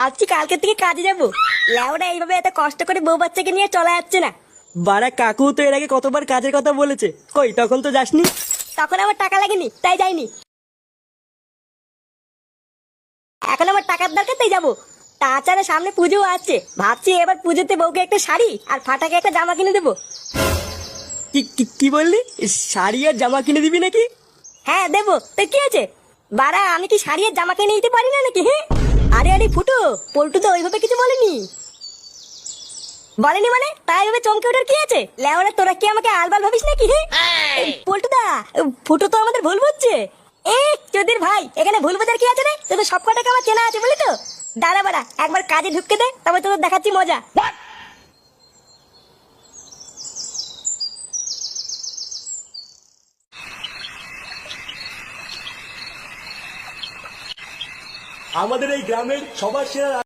আজকে কালকে থেকে কাজে যাবো। লেওরা এইভাবে এত কষ্ট করে বউ বাচ্চাকে নিয়ে চলা যাচ্ছে না। বাড়া কাকু তো এর আগে কতবার কাজের কথা বলেছে, কই তখন তো যাসনি। তখন আমার টাকা লাগেনি তাই যাইনি, এখন আমার টাকার দরকার তাই যাবো। তাছাড়া সামনে পুজো আছে, ভাবছি এবার পুজোতে বউকে একটা শাড়ি আর ফাটাকে একটা জামা কিনে দেবো। কি কি কি বললি? শাড়ি আর জামা কিনে দিবি নাকি? হ্যাঁ দেবো, তো কি আছে? বাড়া আমি কি শাড়ি আর জামা কিনে দিতে পারি না নাকি? হ্যাঁ আরে আরে ফুটো, পল্টু তো ওইভাবে কিছু বলেনি। বলেনি মানে তাই ভাবে চমকে ওঠার কি আছে? লেওরা তোরা কি আমাকে আলবাল ভাবিস নাকি? হ্যাঁ পল্টু দা, ফুটো তো আমাদের ভুল বুঝছে। এ চোদির ভাই, এখানে ভুল বোঝার কি আছে রে? তোদের সব কটাকে আমার চেনা আছে বলি তো। দাঁড়া বাড়া, একবার কাজে ঢুকতে দে, তবে তোদের দেখাচ্ছি মজা। আমাদের এই গ্রামের সবার সেরা